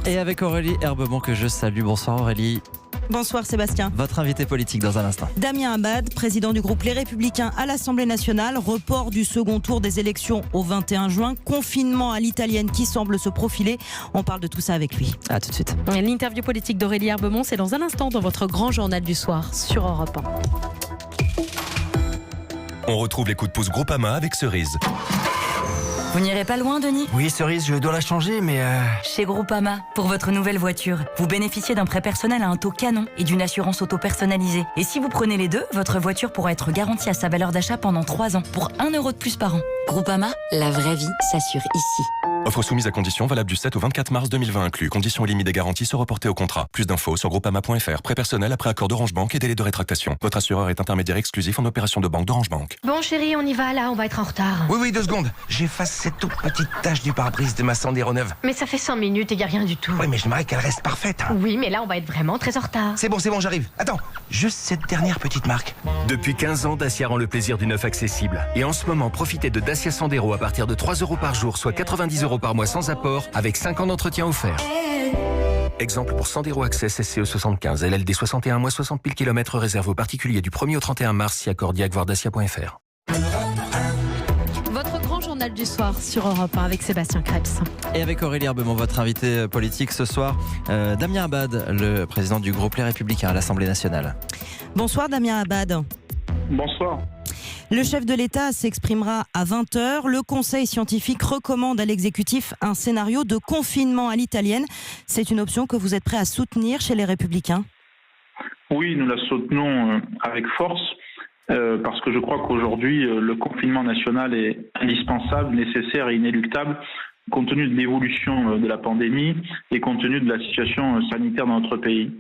Et avec Aurélie Herbemont que je salue. Bonsoir Aurélie. Bonsoir Sébastien. Votre invité politique dans un instant. Damien Abad, président du groupe Les Républicains à l'Assemblée nationale. Report du second tour des élections au 21 juin. Confinement à l'italienne qui semble se profiler. On parle de tout ça avec lui. À tout de suite. L'interview politique d'Aurélie Herbemont, c'est dans un instant dans votre grand journal du soir sur Europe 1. On retrouve les coups de pouce Groupama avec Cerise. Vous n'irez pas loin, Denis ? Oui, Cerise, je dois la changer, mais... Chez Groupama, pour votre nouvelle voiture, vous bénéficiez d'un prêt personnel à un taux canon et d'une assurance auto personnalisée. Et si vous prenez les deux, votre voiture pourra être garantie à sa valeur d'achat pendant 3 ans, pour 1 euro de plus par an. Groupama, la vraie vie s'assure ici. Offre soumise à conditions, valable du 7 au 24 mars 2020 inclus. Conditions et limites des garanties se reporter au contrat. Plus d'infos sur groupama.fr. Prêt personnel après accord d'Orange Bank et délai de rétractation. Votre assureur est intermédiaire exclusif en opération de banque d'Orange Bank. Bon chérie, on y va là, on va être en retard. Oui, 2 secondes. J'efface cette toute petite tache du pare-brise de ma Sandero neuve. Mais ça fait 5 minutes et y a rien du tout. Oui, mais j'aimerais qu'elle reste parfaite. Oui, mais là on va être vraiment très en retard. C'est bon, j'arrive. Attends, juste cette dernière petite marque. Depuis 15 ans, Dacia rend le plaisir du neuf accessible. Et en ce moment, profitez de Dacia Sandero à partir de 3 € par jour, soit 90 € par mois sans apport, avec 5 ans d'entretien offert. Exemple pour Sandero Access SCE 75, LLD 61 mois 60 000 km réservé aux particuliers du 1er au 31 mars, si accordiaque voir dacia.fr. Votre grand journal du soir sur Europe 1 avec Sébastien Krebs. Et avec Aurélie Herbemont, votre invité politique ce soir, Damien Abad, le président du groupe Les Républicains à l'Assemblée nationale. Bonsoir Damien Abad. Bonsoir. Le chef de l'État s'exprimera à 20h. Le Conseil scientifique recommande à l'exécutif un scénario de confinement à l'italienne. C'est une option que vous êtes prêt à soutenir chez les Républicains ? Oui, nous la soutenons avec force parce que je crois qu'aujourd'hui, le confinement national est indispensable, nécessaire et inéluctable compte tenu de l'évolution de la pandémie et compte tenu de la situation sanitaire dans notre pays.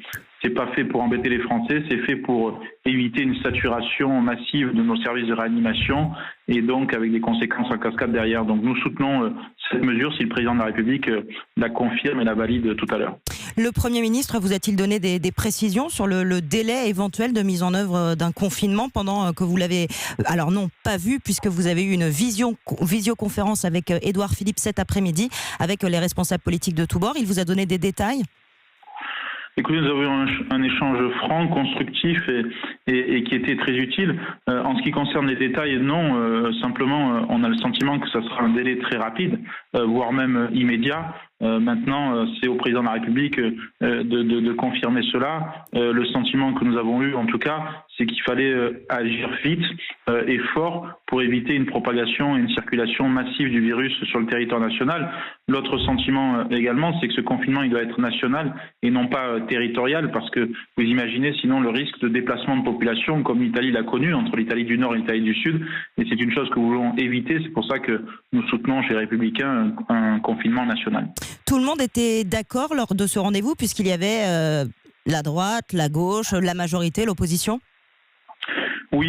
C'est pas fait pour embêter les Français, c'est fait pour éviter une saturation massive de nos services de réanimation et donc avec des conséquences en cascade derrière. Donc nous soutenons cette mesure si le président de la République la confirme et la valide tout à l'heure. Le Premier ministre vous a-t-il donné des précisions sur le délai éventuel de mise en œuvre d'un confinement pendant que vous l'avez, alors non, pas vu puisque vous avez eu une visioconférence avec Édouard Philippe cet après-midi avec les responsables politiques de tous bords. Il vous a donné des détails ? Écoutez, nous avons eu un échange franc, constructif et qui était très utile. En ce qui concerne les détails, non. Simplement, on a le sentiment que ça sera un délai très rapide, voire même immédiat. Maintenant, c'est au président de la République de confirmer cela. Le sentiment que nous avons eu, en tout cas, c'est qu'il fallait agir vite et fort pour éviter une propagation et une circulation massive du virus sur le territoire national. L'autre sentiment également, c'est que ce confinement, il doit être national et non pas territorial, parce que vous imaginez sinon le risque de déplacement de population, comme l'Italie l'a connu, entre l'Italie du Nord et l'Italie du Sud. Et c'est une chose que nous voulons éviter. C'est pour ça que nous soutenons chez les Républicains un confinement national. Tout le monde était d'accord lors de ce rendez-vous, puisqu'il y avait la droite, la gauche, la majorité, l'opposition ? Oui,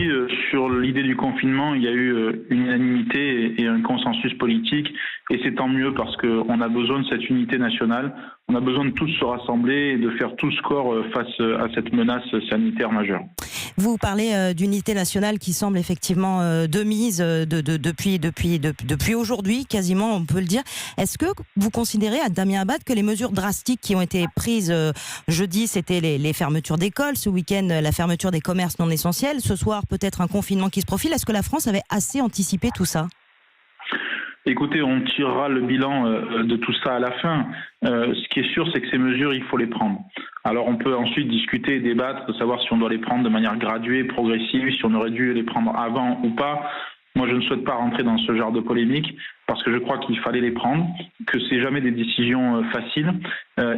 sur l'idée du confinement, il y a eu une unanimité et un consensus politique. Et c'est tant mieux parce qu'on a besoin de cette unité nationale. On a besoin de tous se rassembler et de faire tous corps face à cette menace sanitaire majeure. Vous parlez d'unité nationale qui semble effectivement de mise depuis aujourd'hui, quasiment on peut le dire. Est-ce que vous considérez, à Damien Abad, que les mesures drastiques qui ont été prises jeudi, c'était les fermetures d'écoles, ce week-end la fermeture des commerces non essentiels, ce soir peut-être un confinement qui se profile, est-ce que la France avait assez anticipé tout ça ? Écoutez, on tirera le bilan de tout ça à la fin. Ce qui est sûr, c'est que ces mesures, il faut les prendre. Alors on peut ensuite discuter et débattre de savoir si on doit les prendre de manière graduée, progressive, si on aurait dû les prendre avant ou pas. Moi, je ne souhaite pas rentrer dans ce genre de polémique parce que je crois qu'il fallait les prendre, que c'est jamais des décisions faciles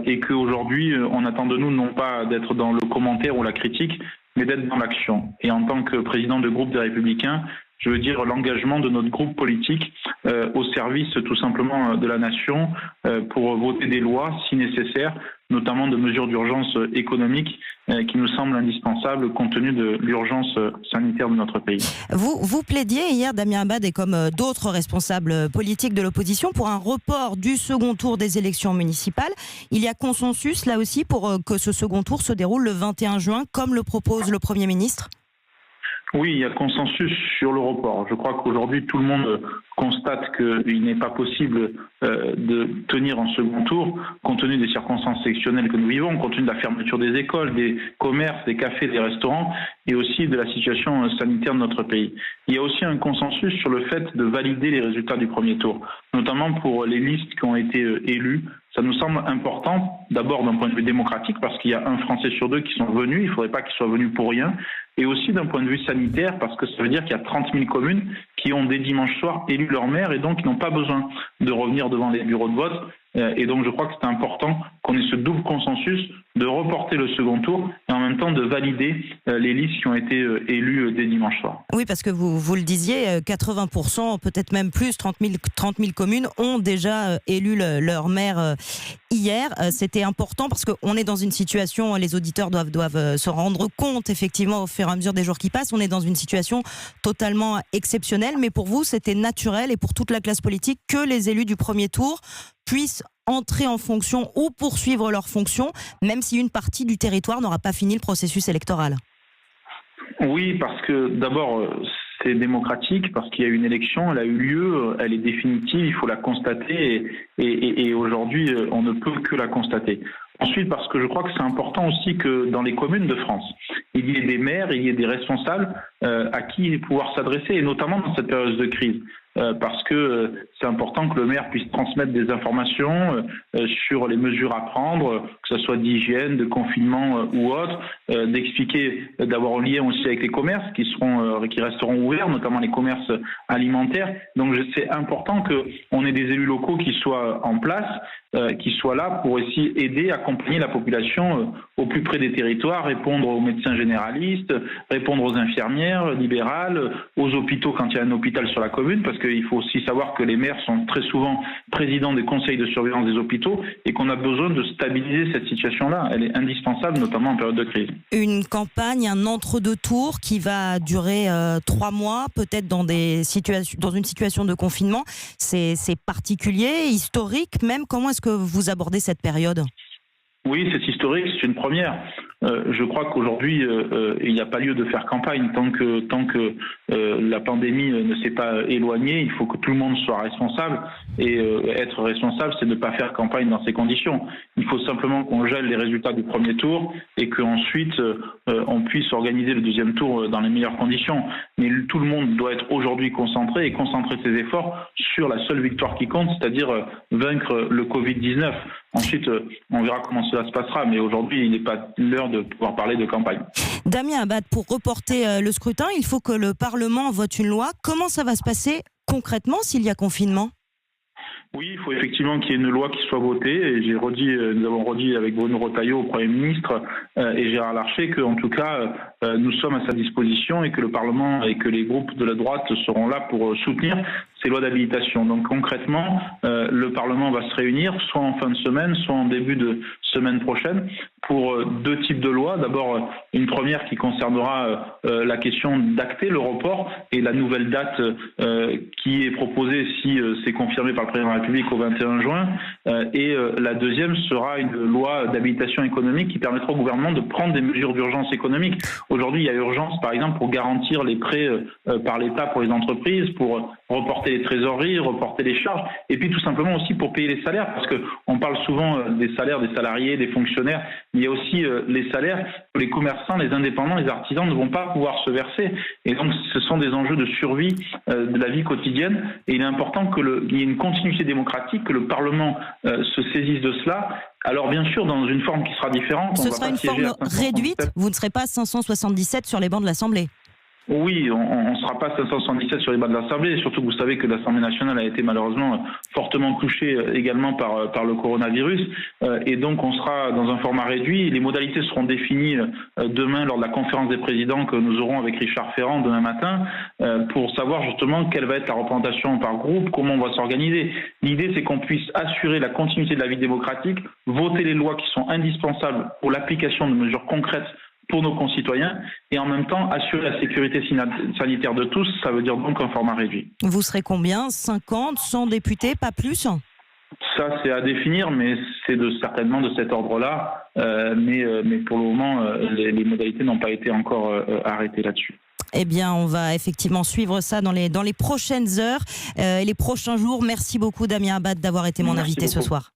et qu'aujourd'hui, on attend de nous non pas d'être dans le commentaire ou la critique, mais d'être dans l'action. Et en tant que président de groupe des Républicains, je veux dire l'engagement de notre groupe politique au service tout simplement de la nation pour voter des lois si nécessaire, notamment de mesures d'urgence économique qui nous semblent indispensables compte tenu de l'urgence sanitaire de notre pays. Vous plaidiez hier, Damien Abad, et comme d'autres responsables politiques de l'opposition, pour un report du second tour des élections municipales. Il y a consensus là aussi pour que ce second tour se déroule le 21 juin, comme le propose le Premier ministre ? Oui, il y a consensus sur le report. Je crois qu'aujourd'hui, tout le monde constate qu'il n'est pas possible de tenir en second tour, compte tenu des circonstances exceptionnelles que nous vivons, compte tenu de la fermeture des écoles, des commerces, des cafés, des restaurants, et aussi de la situation sanitaire de notre pays. Il y a aussi un consensus sur le fait de valider les résultats du premier tour, notamment pour les listes qui ont été élues. Ça nous semble important, d'abord d'un point de vue démocratique, parce qu'il y a un Français sur 2 qui sont venus, il ne faudrait pas qu'ils soient venus pour rien, et aussi d'un point de vue sanitaire, parce que ça veut dire qu'il y a 30 000 communes qui ont dès dimanche soir élu leur maire, et donc ils n'ont pas besoin de revenir devant les bureaux de vote. Et donc je crois que c'est important qu'on ait ce double consensus de reporter le second tour et en même temps de valider les listes qui ont été élues dès dimanche soir. Oui, parce que vous le disiez, 80%, peut-être même plus, 30 000 communes ont déjà élu leur maire hier. C'était important parce qu'on est dans une situation, les auditeurs doivent se rendre compte effectivement au fur et à mesure des jours qui passent, on est dans une situation totalement exceptionnelle, mais pour vous c'était naturel et pour toute la classe politique que les élus du premier tour puissent entrer en fonction ou poursuivre leur fonction, même si une partie du territoire n'aura pas fini le processus électoral. Oui, parce que d'abord, c'est démocratique, parce qu'il y a eu une élection, elle a eu lieu, elle est définitive, il faut la constater, et aujourd'hui, on ne peut que la constater. Ensuite, parce que je crois que c'est important aussi que dans les communes de France, il y ait des maires, il y ait des responsables à qui pouvoir s'adresser, et notamment dans cette période de crise. Parce que c'est important que le maire puisse transmettre des informations sur les mesures à prendre, que ce soit d'hygiène, de confinement ou autre, d'expliquer, d'avoir un lien aussi avec les commerces qui resteront ouverts, notamment les commerces alimentaires. Donc c'est important qu'on ait des élus locaux qui soient en place, qui soient là pour essayer aider, accompagner la population au plus près des territoires, répondre aux médecins généralistes, répondre aux infirmières libérales, aux hôpitaux quand il y a un hôpital sur la commune, parce qu'il faut aussi savoir que les maires sont très souvent présidents des conseils de surveillance des hôpitaux et qu'on a besoin de stabiliser cette situation-là. Elle est indispensable, notamment en période de crise. Une campagne, un entre-deux tours qui va durer 3 mois, peut-être dans une situation de confinement. C'est particulier, historique même. Comment est-ce que vous abordez cette période ? Oui, c'est historique, c'est une première. Je crois qu'aujourd'hui, il n'y a pas lieu de faire campagne. Tant que la pandémie ne s'est pas éloignée, il faut que tout le monde soit responsable. Et être responsable, c'est ne pas faire campagne dans ces conditions. Il faut simplement qu'on gèle les résultats du premier tour et qu'ensuite, on puisse organiser le deuxième tour dans les meilleures conditions. Mais tout le monde doit être aujourd'hui concentré et concentrer ses efforts sur la seule victoire qui compte, c'est-à-dire vaincre le Covid-19. Ensuite, on verra comment cela se passera, mais aujourd'hui, il n'est pas l'heure de pouvoir parler de campagne. Damien Abad, pour reporter le scrutin, il faut que le Parlement vote une loi. Comment ça va se passer concrètement s'il y a confinement ? Oui, il faut effectivement qu'il y ait une loi qui soit votée. Et nous avons redit avec Bruno Retailleau, au Premier ministre, et Gérard Larcher, qu'en tout cas, nous sommes à sa disposition et que le Parlement et que les groupes de la droite seront là pour soutenir ces lois d'habilitation. Donc concrètement, le Parlement va se réunir, soit en fin de semaine, soit en début de semaine prochaine, pour 2 types de lois. D'abord, une première qui concernera la question d'acter le report et la nouvelle date qui est proposée si c'est confirmé par le président de la République au 21 juin. Et la deuxième sera une loi d'habilitation économique qui permettra au gouvernement de prendre des mesures d'urgence économique. Aujourd'hui, il y a urgence, par exemple, pour garantir les prêts par l'État pour les entreprises, pour reporter les trésoreries, reporter les charges, et puis tout simplement aussi pour payer les salaires, parce qu'on parle souvent des salaires des salariés, des fonctionnaires, mais il y a aussi les salaires que les commerçants, les indépendants, les artisans ne vont pas pouvoir se verser. Et donc ce sont des enjeux de survie de la vie quotidienne, et il est important qu'il y ait une continuité démocratique, que le Parlement se saisisse de cela. Alors bien sûr, dans une forme qui sera différente. Ce sera une forme réduite, vous ne serez pas 577 sur les bancs de l'Assemblée. Oui, on ne sera pas 577 sur les bancs de l'Assemblée, surtout que vous savez que l'Assemblée nationale a été malheureusement fortement touchée également par le coronavirus, et donc on sera dans un format réduit. Les modalités seront définies demain lors de la conférence des présidents que nous aurons avec Richard Ferrand demain matin, pour savoir justement quelle va être la représentation par groupe, comment on va s'organiser. L'idée, c'est qu'on puisse assurer la continuité de la vie démocratique, voter les lois qui sont indispensables pour l'application de mesures concrètes pour nos concitoyens, et en même temps assurer la sécurité sanitaire de tous. Ça veut dire donc un format réduit. Vous serez combien ? 50, 100 députés, pas plus ? Ça, c'est à définir, mais c'est certainement de cet ordre-là. Mais pour le moment, les modalités n'ont pas été encore arrêtées là-dessus. Eh bien, on va effectivement suivre ça dans les prochaines heures et les prochains jours. Merci beaucoup, Damien Abad, d'avoir été mon invité ce soir.